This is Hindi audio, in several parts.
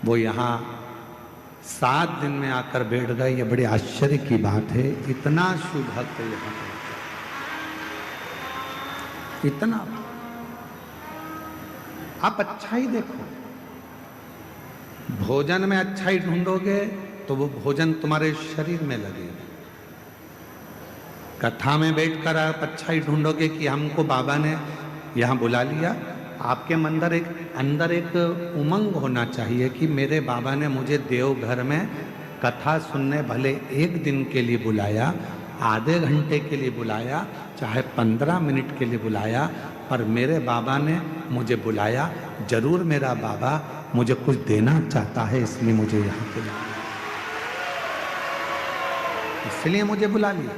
वो यहाँ 7 दिन में आकर बैठ गए। ये बड़े आश्चर्य की बात है, इतना शुभ भक्त यहाँ पर, इतना। आप अच्छा ही देखो, भोजन में अच्छा ही ढूंढोगे तो वो भोजन तुम्हारे शरीर में लगेगा। कथा में बैठकर आप अच्छा ही ढूंढोगे कि हमको बाबा ने यहाँ बुला लिया, आपके अंदर एक उमंग होना चाहिए कि मेरे बाबा ने मुझे देवघर में कथा सुनने भले 1 दिन के लिए बुलाया, आधे घंटे के लिए बुलाया, चाहे 15 मिनट के लिए बुलाया, पर मेरे बाबा ने मुझे बुलाया। जरूर मेरा बाबा मुझे कुछ देना चाहता है, इसलिए मुझे यहाँ बुलाया, इसलिए मुझे बुला लिया।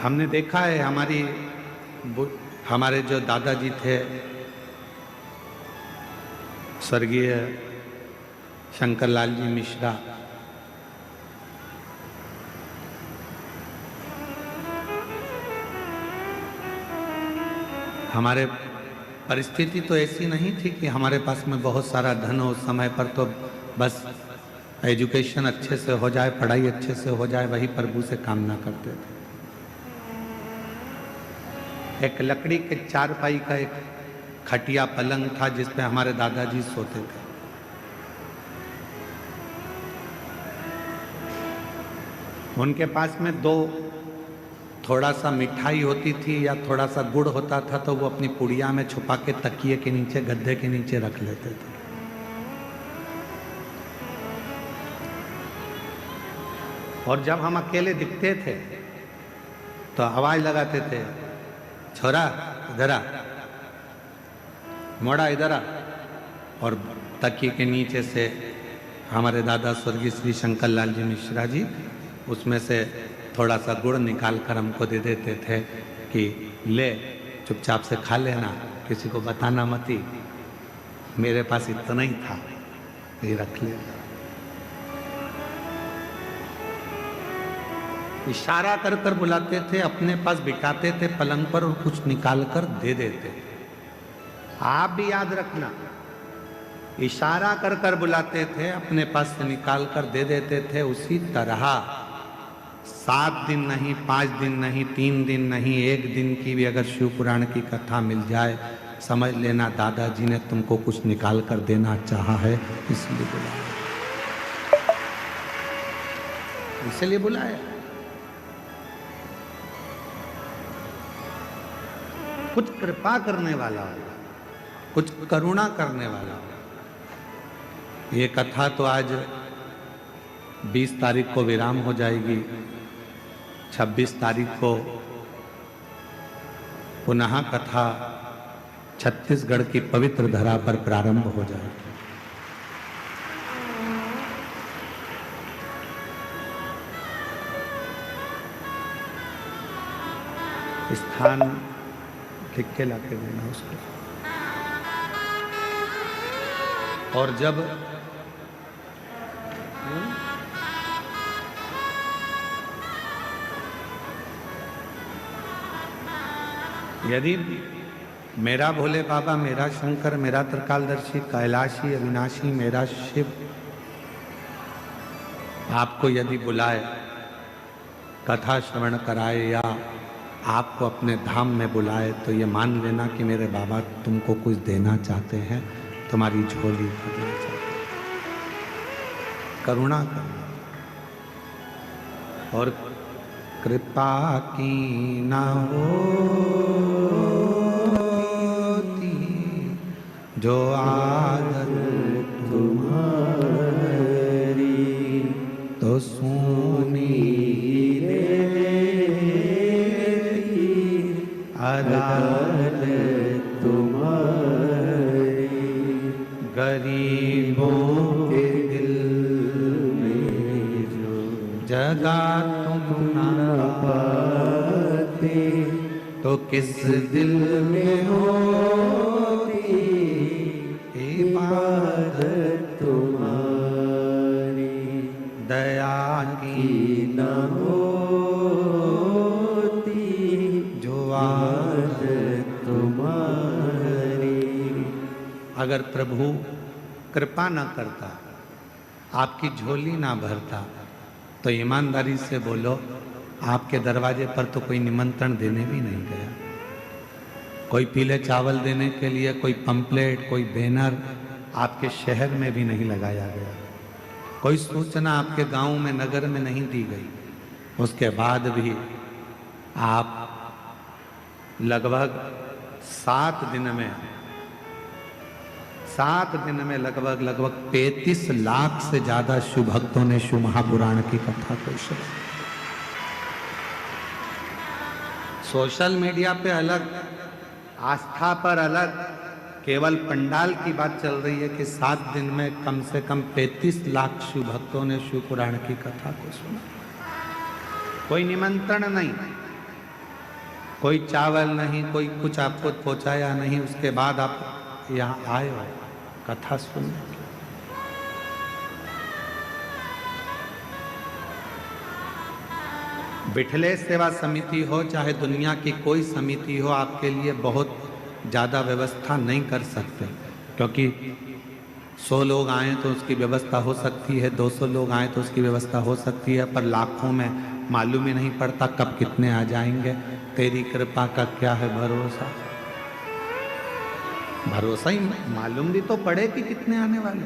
हमने देखा है हमारे जो दादाजी थे स्वर्गीय शंकरलाल जी मिश्रा, हमारे परिस्थिति तो ऐसी नहीं थी कि हमारे पास में बहुत सारा धन हो, समय पर तो बस एजुकेशन अच्छे से हो जाए, पढ़ाई अच्छे से हो जाए, वही प्रभु से कामना करते थे। एक लकड़ी के 4 पाई का एक खटिया पलंग था जिस पे हमारे दादाजी सोते थे। उनके पास में 2 थोड़ा सा मिठाई होती थी या थोड़ा सा गुड़ होता था, तो वो अपनी पुड़िया में छुपा के तकिए के नीचे, गद्दे के नीचे रख लेते थे। और जब हम अकेले दिखते थे तो आवाज लगाते थे, छोरा इधर आ, मोड़ा इधर आ, और तकिए के नीचे से हमारे दादा स्वर्गीय श्री शंकरलाल जी मिश्रा जी उसमें से थोड़ा सा गुड़ निकाल कर हमको दे देते थे कि ले चुपचाप से खा लेना, किसी को बताना मत ही, मेरे पास इतना ही था, ये रख ले। इशारा कर कर बुलाते थे, अपने पास बिठाते थे पलंग पर और कुछ निकाल कर दे देते थे। आप भी याद रखना, इशारा कर कर बुलाते थे, अपने पास से निकाल कर दे देते थे। उसी तरह 7 दिन नहीं, 5 दिन नहीं, 3 दिन नहीं, 1 दिन की भी अगर शिव पुराण की कथा मिल जाए, समझ लेना दादाजी ने तुमको कुछ निकाल कर देना चाहा है, इसलिए बुलाया, इसलिए बुलाया। कुछ कृपा करने वाला होगा, कुछ करुणा करने वाला होगा। ये कथा तो आज 20 तारीख को विराम हो जाएगी, 26 तारीख को पुनः कथा छत्तीसगढ़ की पवित्र धरा पर प्रारंभ हो जाएगी। स्थान लिख के लाके देना उसको। और जब यदि मेरा भोले बाबा, मेरा शंकर, मेरा त्रिकालदर्शी, कैलाशी, अविनाशी, मेरा शिव आपको यदि बुलाए, कथा श्रवण कराए या आपको अपने धाम में बुलाए, तो ये मान लेना कि मेरे बाबा तुमको कुछ देना चाहते हैं, तुम्हारी झोली भरना चाहते हैं, करुणा करना। और कृपा की ना होती जो आदत तुम्हारी, तो सुनी अदालत तुम्हारी, गरीबों के दिल में जो जगा तुम ना पाते, तो किस दिल में होती इबादत तुम्हारी, दया की न अगर प्रभु कृपा न करता, आपकी झोली ना भरता, तो ईमानदारी से बोलो, आपके दरवाजे पर तो कोई निमंत्रण देने भी नहीं गया। कोई पीले चावल देने के लिए कोई पंपलेट, कोई बैनर आपके शहर में भी नहीं लगाया गया। कोई सूचना आपके गांव में, नगर में नहीं दी गई। उसके बाद भी आप लगभग 7 दिन में लगभग 35 लाख से ज्यादा शिव भक्तों ने शिव महापुराण की कथा को सुना। सोशल मीडिया पे अलग, आस्था पर अलग, केवल पंडाल की बात चल रही है कि 7 दिन में कम से कम 35 लाख शिव भक्तों ने शिव पुराण की कथा को सुना। कोई निमंत्रण नहीं, कोई चावल नहीं, कोई कुछ आपको पहुंचाया नहीं, उसके बाद आप यहाँ आए हो कथा सुनने। बिठले सेवा समिति हो चाहे दुनिया की कोई समिति हो, आपके लिए बहुत ज़्यादा व्यवस्था नहीं कर सकते, क्योंकि 100 लोग आए तो उसकी व्यवस्था हो सकती है, 200 लोग आए तो उसकी व्यवस्था हो सकती है, पर लाखों में मालूम ही नहीं पड़ता कब कितने आ जाएंगे। तेरी कृपा का क्या है भरोसा, भरोसा ही मालूम भी तो पड़े कि कितने आने वाले।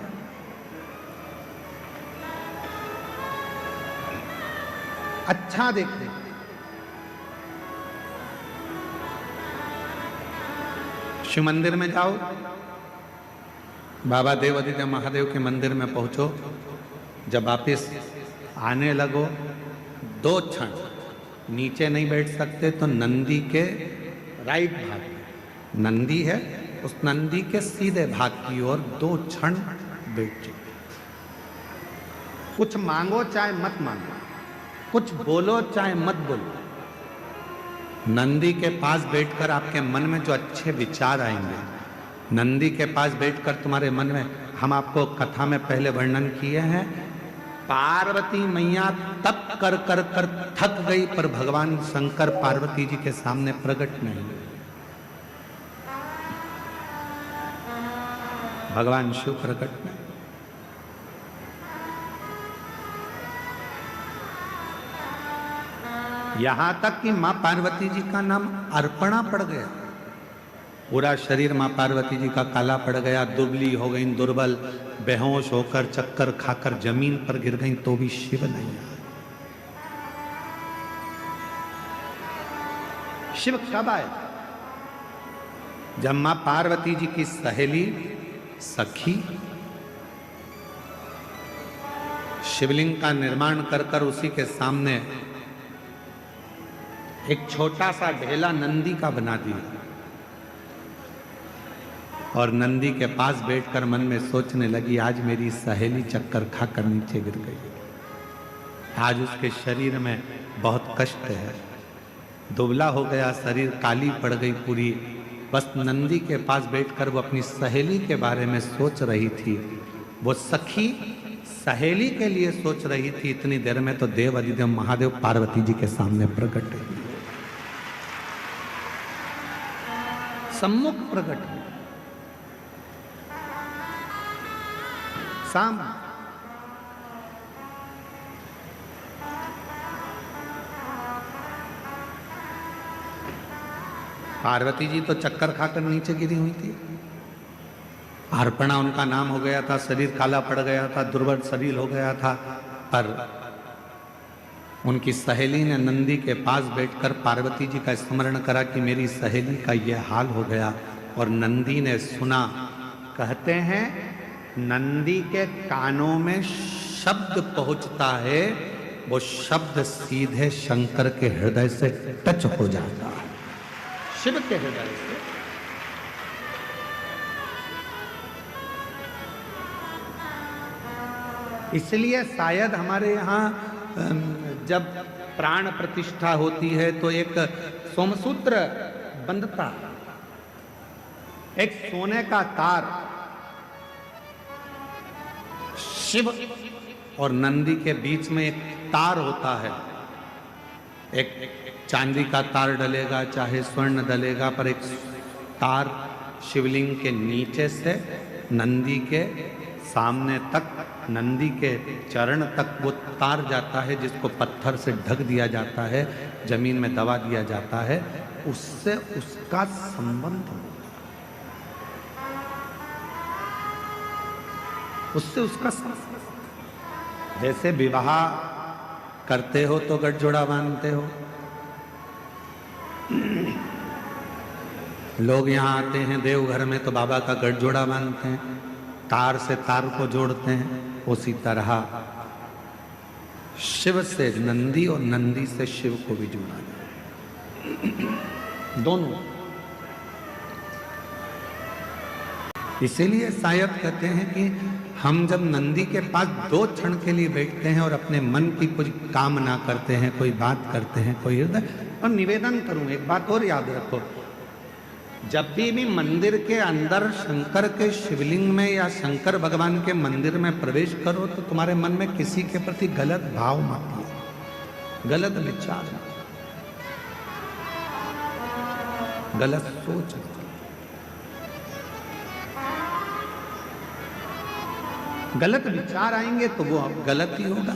अच्छा देखते, शिव मंदिर में जाओ, बाबा देवादिदेव महादेव के मंदिर में पहुंचो, जब वापिस आने लगो 2 क्षण नीचे नहीं बैठ सकते तो नंदी के राइट भाग, नंदी है उस नंदी के सीधे भाग की ओर 2 क्षण बैठ जाओ। कुछ मांगो चाहे मत मांगो, कुछ बोलो चाहे मत बोलो, नंदी के पास बैठकर आपके मन में जो अच्छे विचार आएंगे, नंदी के पास बैठकर तुम्हारे मन में, हम आपको कथा में पहले वर्णन किए हैं, पार्वती मैया तप कर कर कर थक गई, पर भगवान शंकर पार्वती जी के सामने प्रकट नहीं। भगवान शिव प्रकट नहीं। यहां तक कि मां पार्वती जी का नाम अर्पणा पड़ गया। पूरा शरीर मां पार्वती जी का काला पड़ गया, दुबली हो गई, दुर्बल, बेहोश होकर चक्कर खाकर जमीन पर गिर गई, तो भी शिव नहीं आए। शिव कब आए? जब मां पार्वती जी की सहेली सखी शिवलिंग का निर्माण कर कर उसी के सामने एक छोटा सा ढेला नंदी का बना दिया, और नंदी के पास बैठकर मन में सोचने लगी, आज मेरी सहेली चक्कर खाकर नीचे गिर गई, आज उसके शरीर में बहुत कष्ट है, दुबला हो गया शरीर, काली पड़ गई पूरी। बस नंदी के पास बैठकर वो अपनी सहेली के बारे में सोच रही थी। वो सखी सहेली के लिए सोच रही थी, इतनी देर में तो देव अधिदेव महादेव पार्वती जी के सामने प्रकट हुई, सम्मुख प्रकट हुई, साम। पार्वती जी तो चक्कर खाकर नीचे गिरी हुई थी, अर्पणा उनका नाम हो गया था, शरीर काला पड़ गया था, दुर्बल शरीर हो गया था, पर उनकी सहेली ने नंदी के पास बैठकर पार्वती जी का स्मरण करा कि मेरी सहेली का यह हाल हो गया, और नंदी ने सुना। कहते हैं नंदी के कानों में शब्द पहुंचता है, वो शब्द सीधे शंकर के हृदय से टच हो जाता है, शिव के हृदय से। इसलिए शायद हमारे यहाँ जब प्राण प्रतिष्ठा होती है तो एक सोमसूत्र बंधता, एक सोने का तार शिव और नंदी के बीच में एक तार होता है, एक चांदी का तार डलेगा चाहे स्वर्ण डलेगा, पर एक तार शिवलिंग के नीचे से नंदी के सामने तक, नंदी के चरण तक वो तार जाता है, जिसको पत्थर से ढक दिया जाता है, जमीन में दबा दिया जाता है, उससे उसका संबंध होता है, उससे उसका संबंध। जैसे विवाह करते हो तो गठजोड़ा बांधते हो, लोग यहाँ आते हैं देवघर में तो बाबा का गठजोड़ा बांधते हैं, तार से तार को जोड़ते हैं। उसी तरह शिव से नंदी और नंदी से शिव को भी जोड़ा जाए, दोनों। इसीलिए शायद कहते हैं कि हम जब नंदी के पास 2 क्षण के लिए बैठते हैं और अपने मन की कुछ कामना करते हैं, कोई बात करते हैं, कोई हृदय। और निवेदन करूं, एक बात और याद रखो, जब भी मंदिर के अंदर शंकर के शिवलिंग में या शंकर भगवान के मंदिर में प्रवेश करो तो तुम्हारे मन में किसी के प्रति गलत भाव मत लो, गलत विचार, गलत सोच। गलत विचार आएंगे तो वो गलत ही होगा।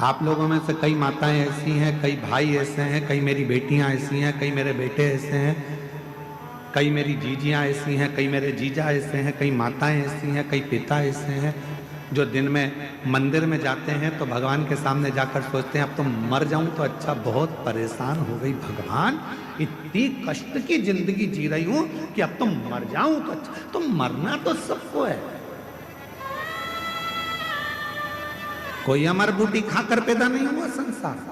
आप लोगों में से कई माताएं ऐसी हैं, कई भाई ऐसे हैं, कई मेरी बेटियां ऐसी हैं, कई मेरे बेटे ऐसे हैं, कई मेरी जीजियां ऐसी हैं, कई मेरे जीजा ऐसे हैं, कई माताएं ऐसी हैं, कई पिता ऐसे हैं, जो दिन में मंदिर में जाते हैं तो भगवान के सामने जाकर सोचते हैं अब तो मर जाऊं तो अच्छा, बहुत परेशान हो गई भगवान, इतनी कष्ट की जिंदगी जी रही हूं कि अब तो मर जाऊं तो अच्छा। तो मरना तो सबको है, कोई अमर बूटी खाकर पैदा नहीं हुआ संसार।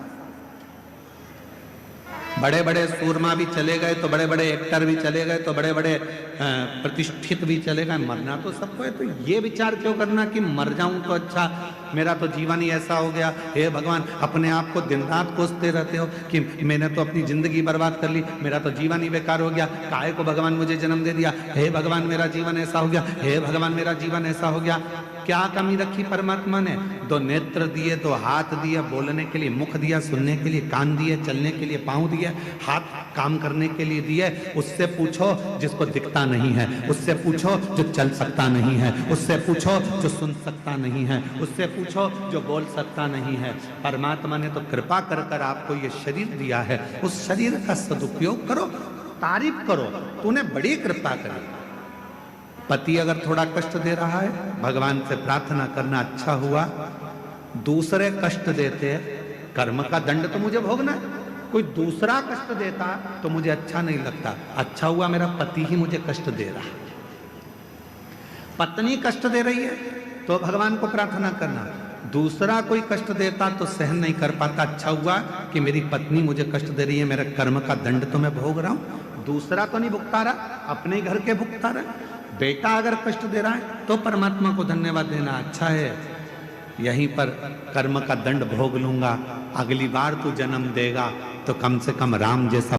बड़े बड़े सूरमा भी चले गए तो बड़े बड़े एक्टर भी चले गए तो बड़े बड़े प्रतिष्ठित भी चले गए, मरना तो सबको है। तो ये विचार क्यों करना कि मर जाऊं तो अच्छा, मेरा तो जीवन ही ऐसा हो गया। हे भगवान, अपने आप को दिन रात कोसते रहते हो कि मैंने तो अपनी जिंदगी बर्बाद कर ली, मेरा तो जीवन ही बेकार हो गया, काहे को भगवान मुझे जन्म दे दिया, हे भगवान मेरा जीवन ऐसा हो गया, हे भगवान मेरा जीवन ऐसा हो गया। क्या कमी रखी परमात्मा ने? 2 नेत्र दिए, 2 हाथ दिए बोलने के लिए, मुख दिया सुनने के लिए, कान दिए चलने के लिए, पांव दिए, हाथ काम करने के लिए दिए। उससे पूछो जिसको दिखता नहीं है, उससे पूछो जो चल सकता नहीं है, उससे पूछो जो सुन सकता नहीं है, उससे पूछो जो बोल सकता नहीं है। परमात्मा ने तो कृपा कर कर आपको ये शरीर दिया है, उस शरीर का सदुपयोग करो, तारीफ करो, तूने बड़ी कृपा करी। पति अगर थोड़ा कष्ट दे रहा है, भगवान से प्रार्थना करना अच्छा हुआ, दूसरे कष्ट देते, कर्म का दंड तो मुझे भोगना है, कोई दूसरा कष्ट देता तो मुझे अच्छा नहीं लगता, अच्छा हुआ मेरा पति ही मुझे कष्ट दे रहा है। पत्नी कष्ट दे रही है तो भगवान को प्रार्थना करना, दूसरा कोई कष्ट देता तो सहन नहीं कर पाता, अच्छा हुआ कि मेरी पत्नी मुझे कष्ट दे रही है, मेरे कर्म का दंड तो मैं भोग रहा हूं, दूसरा तो नहीं भुगता रहा, अपने घर के भुगता रहा। बेटा अगर कष्ट दे रहा है तो परमात्मा को धन्यवाद देना, अच्छा है यहीं पर कर्म का दंड भोग लूंगा, अगली बार तू जन्म देगा तो कम से कम राम जैसा